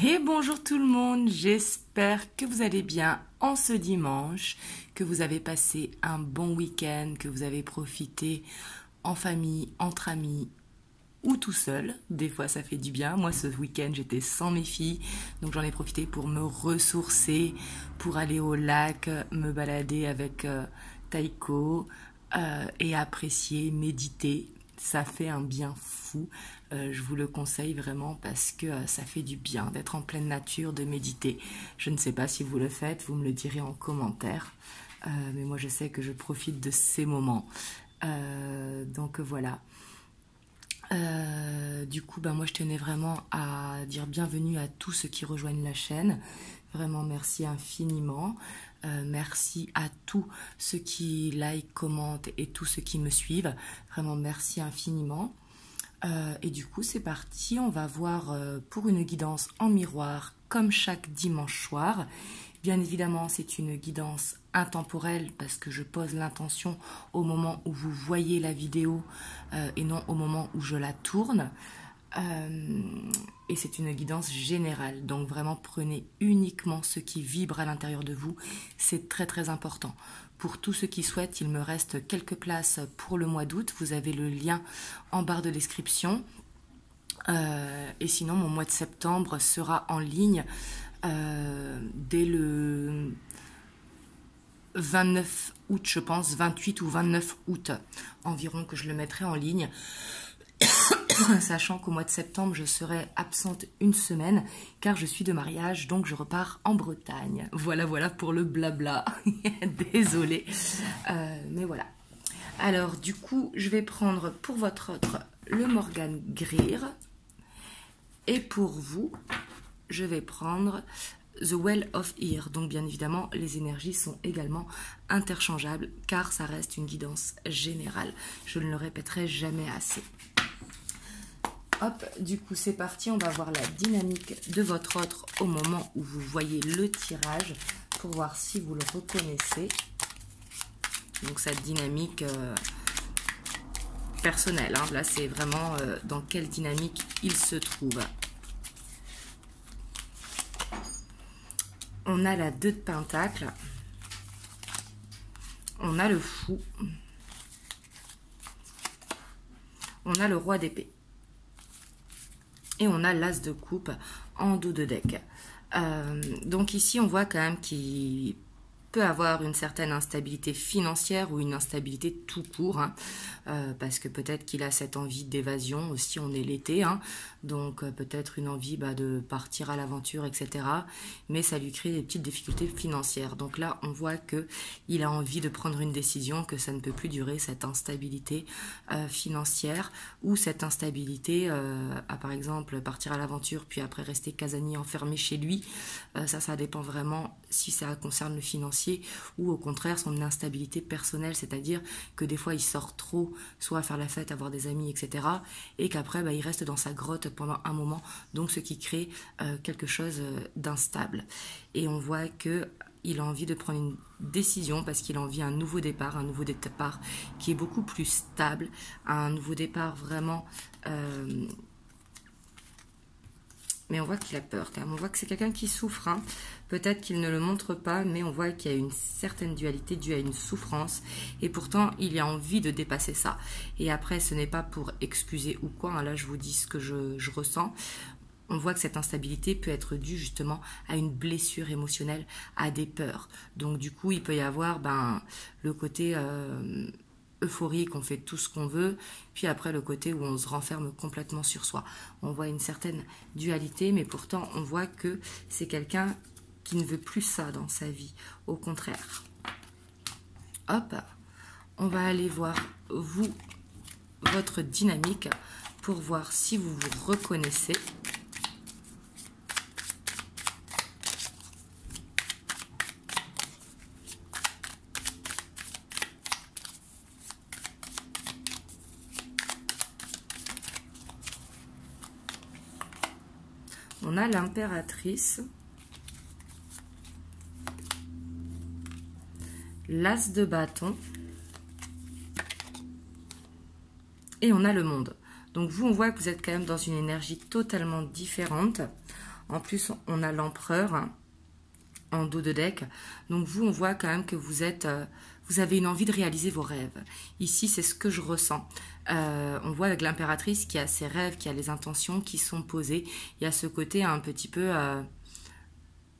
Et bonjour tout le monde, j'espère que vous allez bien en ce dimanche, que vous avez passé un bon week-end, que vous avez profité en famille, entre amis ou tout seul. Des fois ça fait du bien. Moi ce week-end j'étais sans mes filles, donc j'en ai profité pour me ressourcer, pour aller au lac, me balader avec Taïko et apprécier, méditer. Ça fait un bien fou. Je vous le conseille vraiment parce que ça fait du bien d'être en pleine nature, de méditer. Je ne sais pas si vous le faites, vous me le direz en commentaire. Mais moi je sais que je profite de ces moments. Donc voilà. Du coup, moi je tenais vraiment à dire bienvenue à tous ceux qui rejoignent la chaîne. Vraiment merci infiniment. Merci à tous ceux qui like, commentent et tous ceux qui me suivent. Vraiment merci infiniment. Et du coup c'est parti, on va voir pour une guidance en miroir comme chaque dimanche soir. Bien évidemment c'est une guidance intemporelle parce que je pose l'intention au moment où vous voyez la vidéo et non au moment où je la tourne. Et c'est une guidance générale, donc vraiment prenez uniquement ce qui vibre à l'intérieur de vous, c'est très très important. Pour tous ceux qui souhaitent, il me reste quelques places pour le mois d'août, vous avez le lien en barre de description. Et sinon mon mois de septembre sera en ligne dès le 29 août je pense, 28 ou 29 août environ que je le mettrai en ligne. Sachant qu'au mois de septembre, je serai absente une semaine car je suis de mariage, donc je repars en Bretagne. Voilà pour le blabla. Désolée. Mais voilà. Alors, du coup, je vais prendre pour votre autre le Morgan Greer. Et pour vous, je vais prendre The Well of Ear. Donc, bien évidemment, les énergies sont également interchangeables car ça reste une guidance générale. Je ne le répéterai jamais assez. Hop, du coup c'est parti, on va voir la dynamique de votre autre au moment où vous voyez le tirage pour voir si vous le reconnaissez. Donc cette dynamique personnelle, hein. Là c'est vraiment dans quelle dynamique il se trouve. On a la 2 de Pentacle, on a le Fou, on a le Roi d'épée. Et on a l'As de coupe en dos de deck. Donc ici, on voit quand même qu'il peut avoir une certaine instabilité financière ou une instabilité tout court. Hein, parce que peut-être qu'il a cette envie d'évasion. Aussi, on est l'été. Hein, donc peut-être une envie de partir à l'aventure, etc. Mais ça lui crée des petites difficultés financières. Donc là, on voit qu'il a envie de prendre une décision, que ça ne peut plus durer, cette instabilité financière ou cette instabilité à par exemple partir à l'aventure puis après rester casanier enfermé chez lui. Ça dépend vraiment si ça concerne le financier ou au contraire son instabilité personnelle, c'est-à-dire que des fois il sort trop, soit à faire la fête, avoir des amis, etc. et qu'après il reste dans sa grotte pendant un moment, donc ce qui crée quelque chose d'instable. Et on voit que il a envie de prendre une décision parce qu'il a envie d'un nouveau départ qui est beaucoup plus stable, un nouveau départ vraiment... mais on voit qu'il a peur quand même, on voit que c'est quelqu'un qui souffre, hein. Peut-être qu'il ne le montre pas, mais on voit qu'il y a une certaine dualité due à une souffrance, et pourtant il a envie de dépasser ça. Et après ce n'est pas pour excuser ou quoi, hein. Là je vous dis ce que je ressens. On voit que cette instabilité peut être due justement à une blessure émotionnelle, à des peurs. Donc du coup il peut y avoir le côté... euphorique, on fait tout ce qu'on veut, puis après le côté où on se renferme complètement sur soi. On voit une certaine dualité, mais pourtant on voit que c'est quelqu'un qui ne veut plus ça dans sa vie, au contraire. Hop, on va aller voir votre dynamique pour voir si vous vous reconnaissez. On a l'impératrice, l'as de bâton et on a le monde. Donc vous, on voit que vous êtes quand même dans une énergie totalement différente. En plus, on a l'empereur en dos de deck. Donc vous, on voit quand même que vous avez une envie de réaliser vos rêves. Ici, c'est ce que je ressens. On voit avec l'impératrice qui a ses rêves, qui a les intentions qui sont posées. Il y a ce côté un petit peu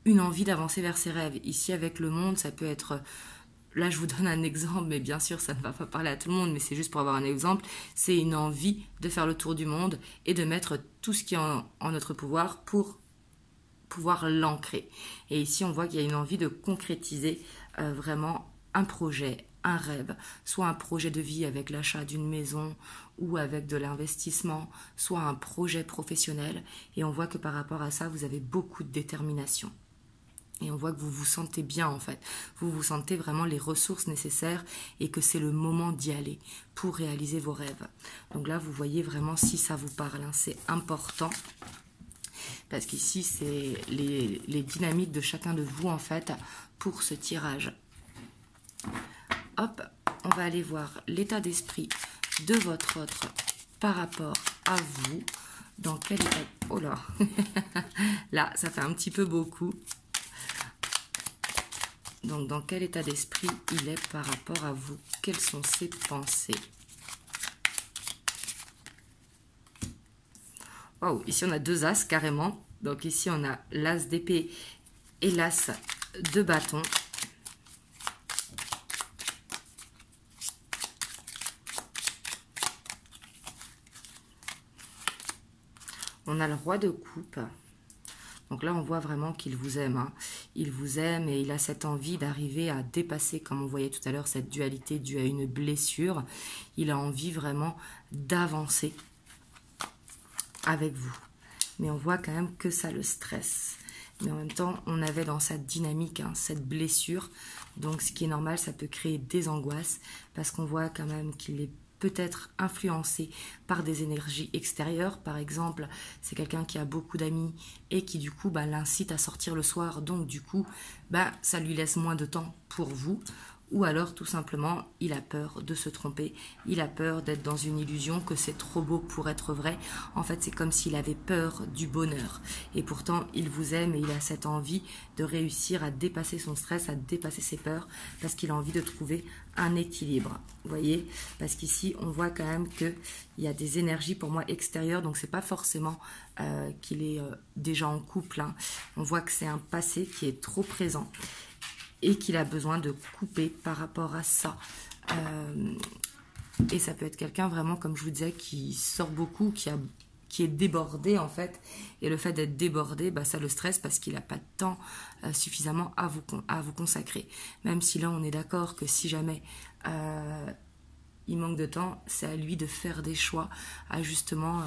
une envie d'avancer vers ses rêves. Ici, avec le monde, ça peut être... Là, je vous donne un exemple, mais bien sûr, ça ne va pas parler à tout le monde, mais c'est juste pour avoir un exemple. C'est une envie de faire le tour du monde et de mettre tout ce qui est en notre pouvoir pour pouvoir l'ancrer. Et ici, on voit qu'il y a une envie de concrétiser vraiment un projet, un rêve, soit un projet de vie avec l'achat d'une maison ou avec de l'investissement, soit un projet professionnel. Et on voit que par rapport à ça, vous avez beaucoup de détermination. Et on voit que vous vous sentez bien en fait. Vous vous sentez vraiment les ressources nécessaires et que c'est le moment d'y aller pour réaliser vos rêves. Donc là, vous voyez vraiment si ça vous parle. Hein, c'est important. Parce qu'ici, c'est les dynamiques de chacun de vous en fait pour ce tirage. Hop, on va aller voir l'état d'esprit de votre autre par rapport à vous. Dans quel état... Oh là là, ça fait un petit peu beaucoup. Donc, dans quel état d'esprit il est par rapport à vous? Quelles sont ses pensées? Wow, ici on a deux as carrément. Donc ici on a l'as d'épée et l'as de bâton. On a le roi de coupe. Donc là, on voit vraiment qu'il vous aime. Hein. Il vous aime et il a cette envie d'arriver à dépasser, comme on voyait tout à l'heure, cette dualité due à une blessure. Il a envie vraiment d'avancer avec vous. Mais on voit quand même que ça le stresse. Mais en même temps, on avait dans sa dynamique cette blessure. Donc ce qui est normal, ça peut créer des angoisses parce qu'on voit quand même qu'il est peut-être influencé par des énergies extérieures. Par exemple, c'est quelqu'un qui a beaucoup d'amis et qui du coup l'incite à sortir le soir. Donc du coup, ça lui laisse moins de temps pour vous. Ou alors tout simplement, il a peur de se tromper. Il a peur d'être dans une illusion, que c'est trop beau pour être vrai. En fait, c'est comme s'il avait peur du bonheur. Et pourtant, il vous aime et il a cette envie de réussir à dépasser son stress, à dépasser ses peurs, parce qu'il a envie de trouver un équilibre. Vous voyez? Parce qu'ici, on voit quand même qu'il y a des énergies pour moi extérieures, donc c'est pas forcément qu'il est déjà en couple. Hein. On voit que c'est un passé qui est trop présent et qu'il a besoin de couper par rapport à ça. Et ça peut être quelqu'un vraiment, comme je vous disais, qui sort beaucoup, qui est débordé en fait. Et le fait d'être débordé, ça le stresse parce qu'il n'a pas de temps suffisamment à vous consacrer. Même si là, on est d'accord que si jamais il manque de temps, c'est à lui de faire des choix, à justement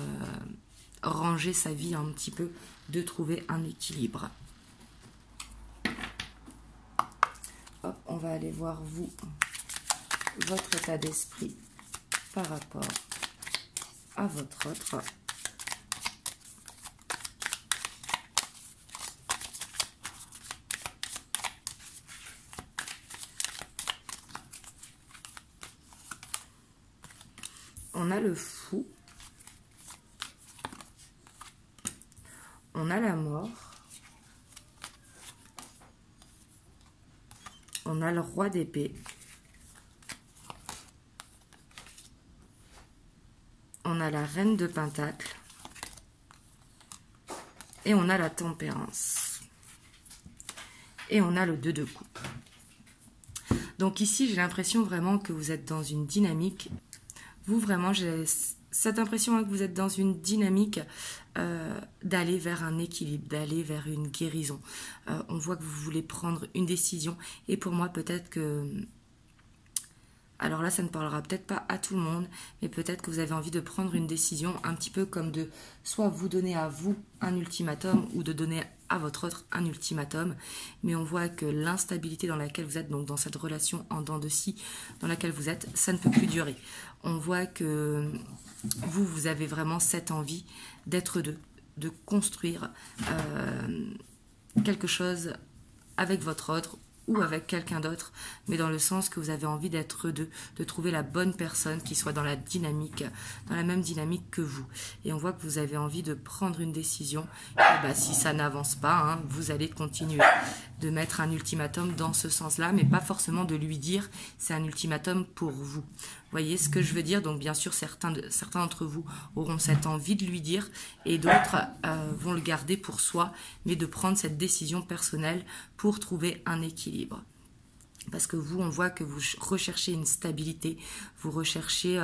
ranger sa vie un petit peu, de trouver un équilibre. Hop, on va aller voir vous, votre état d'esprit par rapport à votre autre. On a le fou. On a la mort. On a le roi d'épée. On a la reine de pentacle. Et on a la tempérance. Et on a le 2 de coupe. Donc ici, j'ai l'impression vraiment que vous êtes dans une dynamique. Vous, vraiment, j'ai cette impression que vous êtes dans une dynamique d'aller vers un équilibre, d'aller vers une guérison. On voit que vous voulez prendre une décision. Et pour moi, peut-être que... Alors là, ça ne parlera peut-être pas à tout le monde, mais peut-être que vous avez envie de prendre une décision un petit peu comme de soit vous donner à vous un ultimatum ou de donner à votre autre un ultimatum. Mais on voit que l'instabilité dans laquelle vous êtes, donc dans cette relation en dents de scie dans laquelle vous êtes, ça ne peut plus durer. On voit que vous avez vraiment cette envie d'être deux, de construire quelque chose avec votre autre ou avec quelqu'un d'autre, mais dans le sens que vous avez envie d'être deux, de trouver la bonne personne qui soit dans la dynamique, dans la même dynamique que vous. Et on voit que vous avez envie de prendre une décision. Et bah, si ça n'avance pas, hein, vous allez continuer de mettre un ultimatum dans ce sens-là, mais pas forcément de lui dire c'est un ultimatum pour vous. Vous voyez ce que je veux dire? Donc bien sûr, certains d'entre vous auront cette envie de lui dire et d'autres vont le garder pour soi, mais de prendre cette décision personnelle pour trouver un équilibre. Parce que vous, on voit que vous recherchez une stabilité, vous recherchez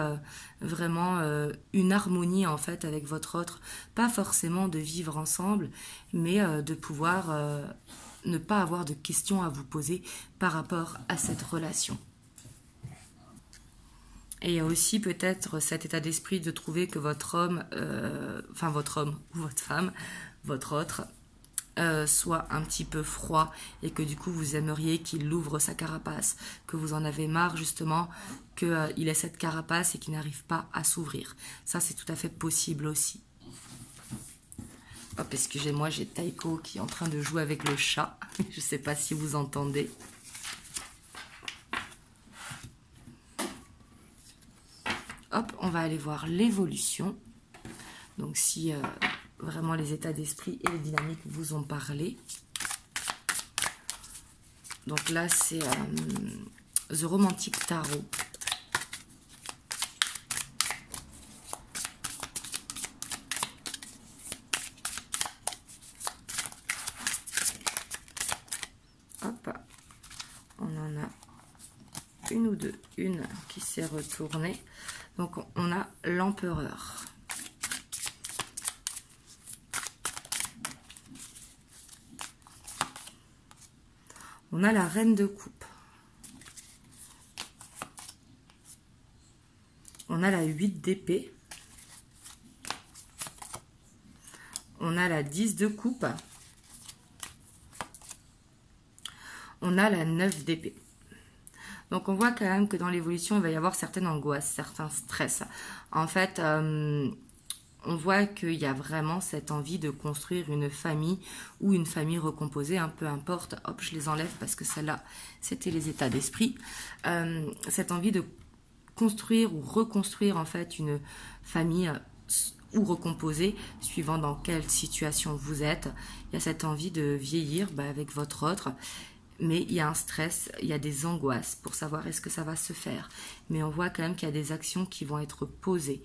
vraiment une harmonie en fait avec votre autre, pas forcément de vivre ensemble, mais de pouvoir ne pas avoir de questions à vous poser par rapport à cette relation. Et il y a aussi peut-être cet état d'esprit de trouver que votre homme, enfin votre homme ou votre femme, votre autre, soit un petit peu froid et que du coup vous aimeriez qu'il ouvre sa carapace, que vous en avez marre justement qu'il ait cette carapace et qu'il n'arrive pas à s'ouvrir. Ça c'est tout à fait possible aussi. Hop, excusez-moi, j'ai Taiko qui est en train de jouer avec le chat. Je ne sais pas si vous entendez. Hop, on va aller voir l'évolution. Donc si vraiment les états d'esprit et les dynamiques vous ont parlé. Donc là, c'est The Romantic Tarot. Hop, on en a une ou deux. Une qui s'est retournée. Donc on a l'empereur. On a la reine de coupe. On a la 8 d'épée. On a la 10 de coupe. On a la 9 d'épée. Donc on voit quand même que dans l'évolution, il va y avoir certaines angoisses, certains stress. En fait, on voit qu'il y a vraiment cette envie de construire une famille ou une famille recomposée, hein, peu importe. Hop, je les enlève parce que celle-là, c'était les états d'esprit. Cette envie de construire ou reconstruire en fait une famille ou recomposée, suivant dans quelle situation vous êtes. Il y a cette envie de vieillir avec votre autre. Mais il y a un stress, il y a des angoisses pour savoir est-ce que ça va se faire. Mais on voit quand même qu'il y a des actions qui vont être posées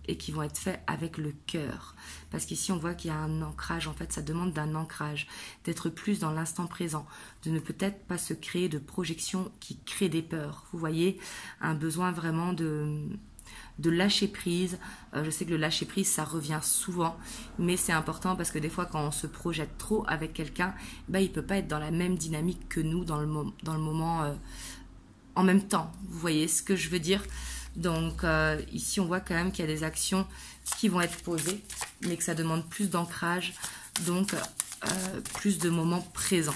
et qui vont être faites avec le cœur. Parce qu'ici, on voit qu'il y a un ancrage. En fait, ça demande d'un ancrage, d'être plus dans l'instant présent, de ne peut-être pas se créer de projections qui créent des peurs. Vous voyez, un besoin vraiment de lâcher prise. Je sais que le lâcher prise, ça revient souvent, mais c'est important parce que des fois, quand on se projette trop avec quelqu'un, il ne peut pas être dans la même dynamique que nous dans le moment en même temps. Vous voyez ce que je veux dire? Donc ici, on voit quand même qu'il y a des actions qui vont être posées, mais que ça demande plus d'ancrage, donc plus de moments présents.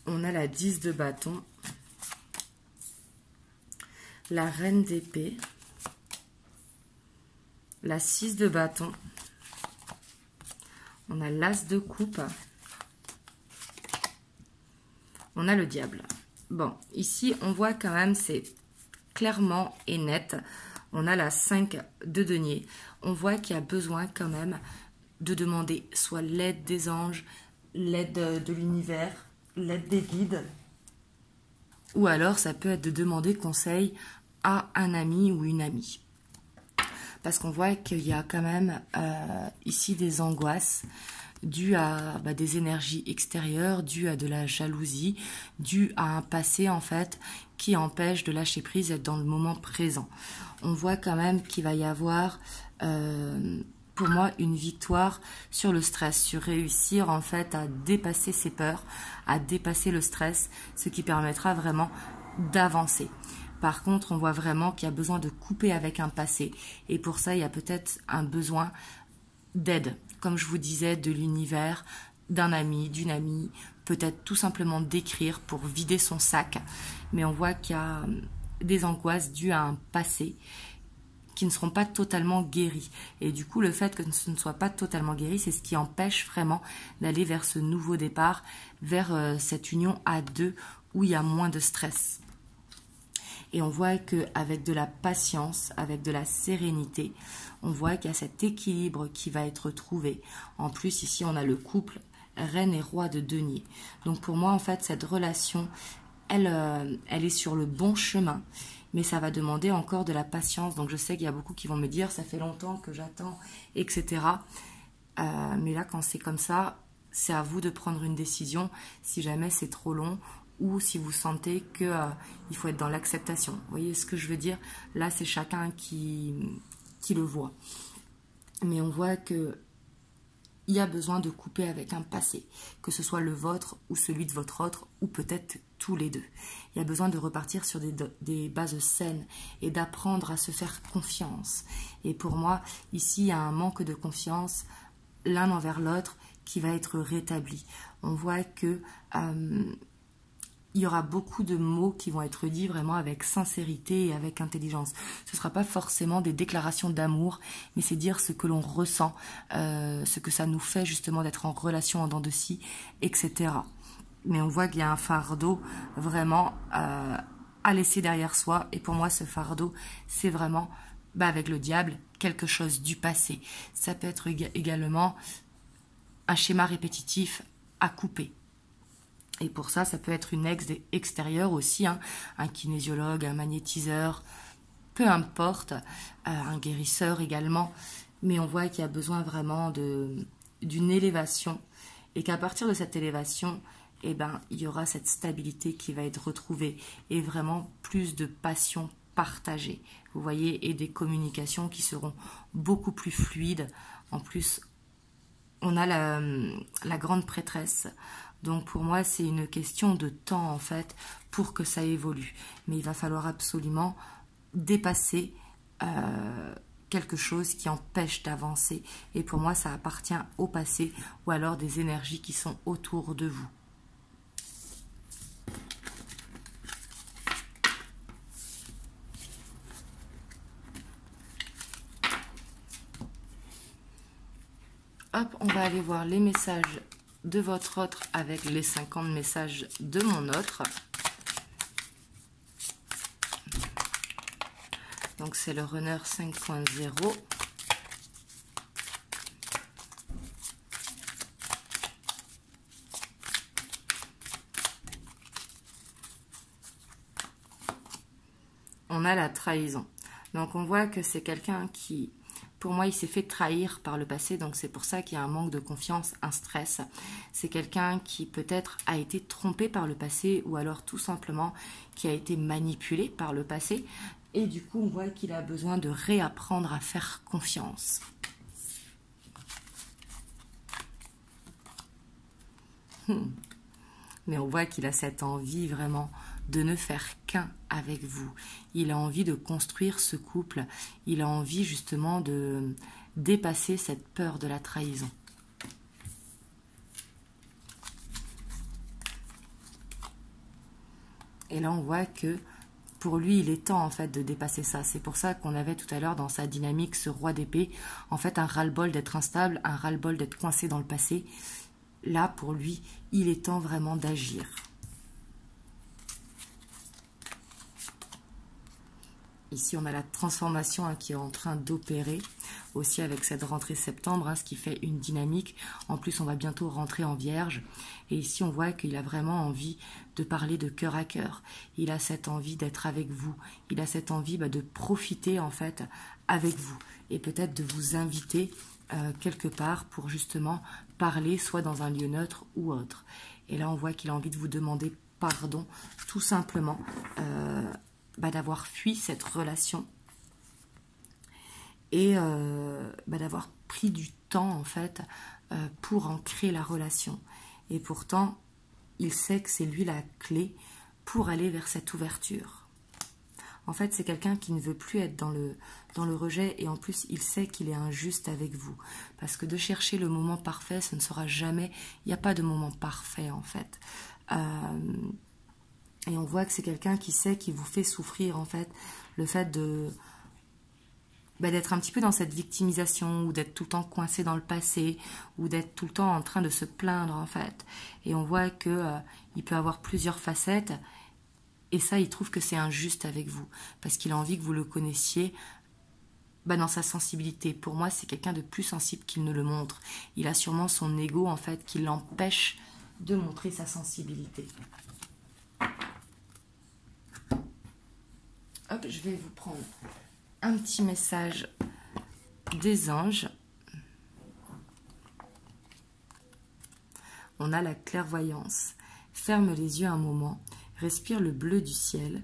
On a la 10 de bâton, la reine d'épée, la 6 de bâton, on a l'as de coupe, on a le diable. Bon, ici, on voit quand même, c'est clairement et net. On a la 5 de denier. On voit qu'il y a besoin quand même de demander soit l'aide des anges, l'aide de l'univers, l'aide des guides, ou alors ça peut être de demander conseil à un ami ou une amie. Parce qu'on voit qu'il y a quand même ici des angoisses dues à des énergies extérieures, dues à de la jalousie, dues à un passé en fait qui empêche de lâcher prise et d'être dans le moment présent. On voit quand même qu'il va y avoir pour moi une victoire sur le stress, sur réussir en fait à dépasser ses peurs, à dépasser le stress, ce qui permettra vraiment d'avancer. Par contre, on voit vraiment qu'il y a besoin de couper avec un passé et pour ça, il y a peut-être un besoin d'aide, comme je vous disais, de l'univers, d'un ami, d'une amie, peut-être tout simplement d'écrire pour vider son sac. Mais on voit qu'il y a des angoisses dues à un passé qui ne seront pas totalement guéris. Et du coup, le fait que ce ne soit pas totalement guéri, c'est ce qui empêche vraiment d'aller vers ce nouveau départ, vers cette union à deux où il y a moins de stress. Et on voit qu'avec de la patience, avec de la sérénité, on voit qu'il y a cet équilibre qui va être trouvé. En plus, ici, on a le couple reine et roi de denier. Donc pour moi, en fait, cette relation, elle est sur le bon chemin. Mais ça va demander encore de la patience. Donc je sais qu'il y a beaucoup qui vont me dire, ça fait longtemps que j'attends, etc. Mais là, quand c'est comme ça, c'est à vous de prendre une décision si jamais c'est trop long ou si vous sentez qu'il faut être dans l'acceptation. Vous voyez ce que je veux dire? Là, c'est chacun qui le voit. Mais on voit que il y a besoin de couper avec un passé, que ce soit le vôtre ou celui de votre autre, ou peut-être tous les deux. Il y a besoin de repartir sur des bases saines et d'apprendre à se faire confiance. Et pour moi, ici, il y a un manque de confiance l'un envers l'autre qui va être rétabli. On voit que il y aura beaucoup de mots qui vont être dits vraiment avec sincérité et avec intelligence. Ce ne sera pas forcément des déclarations d'amour, mais c'est dire ce que l'on ressent, ce que ça nous fait justement d'être en relation en dents de scie, etc. Mais on voit qu'il y a un fardeau vraiment à laisser derrière soi. Et pour moi, ce fardeau, c'est vraiment avec le diable, quelque chose du passé. Ça peut être également un schéma répétitif à couper. Et pour ça, ça peut être une ex extérieure aussi, hein, un kinésiologue, un magnétiseur, peu importe, un guérisseur également. Mais on voit qu'il y a besoin vraiment d'une élévation et qu'à partir de cette élévation, eh ben, il y aura cette stabilité qui va être retrouvée et vraiment plus de passion partagée. Vous voyez, et des communications qui seront beaucoup plus fluides. En plus, on a la grande prêtresse. Donc pour moi, c'est une question de temps en fait pour que ça évolue. Mais il va falloir absolument dépasser quelque chose qui empêche d'avancer. Et pour moi, ça appartient au passé ou alors des énergies qui sont autour de vous. Hop, on va aller voir les messages de votre autre avec les 50 messages de mon autre. Donc c'est le runner 5.0. On a la trahison. Donc on voit que c'est quelqu'un qui, pour moi, il s'est fait trahir par le passé, donc c'est pour ça qu'il y a un manque de confiance, un stress. C'est quelqu'un qui peut-être a été trompé par le passé ou alors tout simplement qui a été manipulé par le passé. Et du coup, on voit qu'il a besoin de réapprendre à faire confiance. Mais on voit qu'il a cette envie vraiment de ne faire qu'un avec vous. Il a envie de construire ce couple. Il a envie justement de dépasser cette peur de la trahison. Et là, on voit que pour lui, il est temps en fait de dépasser ça. C'est pour ça qu'on avait tout à l'heure dans sa dynamique ce roi d'épée, en fait un ras-le-bol d'être instable, un ras-le-bol d'être coincé dans le passé. Là, pour lui, il est temps vraiment d'agir. Ici, on a la transformation qui est en train d'opérer, aussi avec cette rentrée septembre, ce qui fait une dynamique. En plus, on va bientôt rentrer en Vierge. Et ici, on voit qu'il a vraiment envie de parler de cœur à cœur. Il a cette envie d'être avec vous. Il a cette envie de profiter, en fait, avec vous. Et peut-être de vous inviter quelque part pour justement parler, soit dans un lieu neutre ou autre. Et là, on voit qu'il a envie de vous demander pardon, tout simplement, d'avoir fui cette relation et d'avoir pris du temps en fait pour ancrer la relation. Et pourtant, il sait que c'est lui la clé pour aller vers cette ouverture. En fait, c'est quelqu'un qui ne veut plus être dans le rejet et en plus, il sait qu'il est injuste avec vous. Parce que de chercher le moment parfait, ce ne sera jamais... Il n'y a pas de moment parfait en fait. Et on voit que c'est quelqu'un qui sait, qui vous fait souffrir, en fait. Le fait de d'être un petit peu dans cette victimisation, ou d'être tout le temps coincé dans le passé, ou d'être tout le temps en train de se plaindre, en fait. Et on voit que il peut avoir plusieurs facettes, et ça, il trouve que c'est injuste avec vous, parce qu'il a envie que vous le connaissiez dans sa sensibilité. Pour moi, c'est quelqu'un de plus sensible qu'il ne le montre. Il a sûrement son ego, en fait, qui l'empêche de montrer sa sensibilité. Hop, je vais vous prendre un petit message des anges. On a la clairvoyance. Ferme les yeux un moment, respire le bleu du ciel.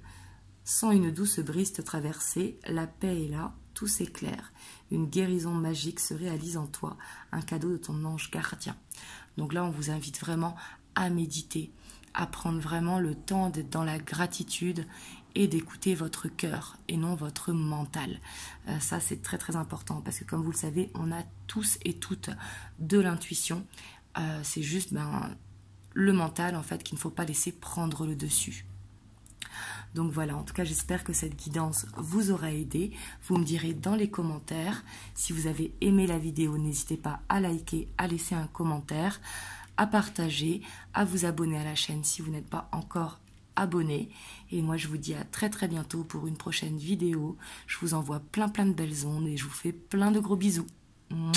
Sens une douce brise te traverser, la paix est là, tout s'éclaire. Une guérison magique se réalise en toi, un cadeau de ton ange gardien. Donc là, on vous invite vraiment à méditer, à prendre vraiment le temps d'être dans la gratitude et d'écouter votre cœur et non votre mental. Ça, c'est très très important parce que comme vous le savez, on a tous et toutes de l'intuition. C'est juste le mental, en fait, qu'il ne faut pas laisser prendre le dessus. Donc voilà, en tout cas, j'espère que cette guidance vous aura aidé. Vous me direz dans les commentaires. Si vous avez aimé la vidéo, n'hésitez pas à liker, à laisser un commentaire, à partager, à vous abonner à la chaîne si vous n'êtes pas encore abonné. Et moi, je vous dis à très très bientôt pour une prochaine vidéo. Je vous envoie plein de belles ondes et je vous fais plein de gros bisous. Mouah.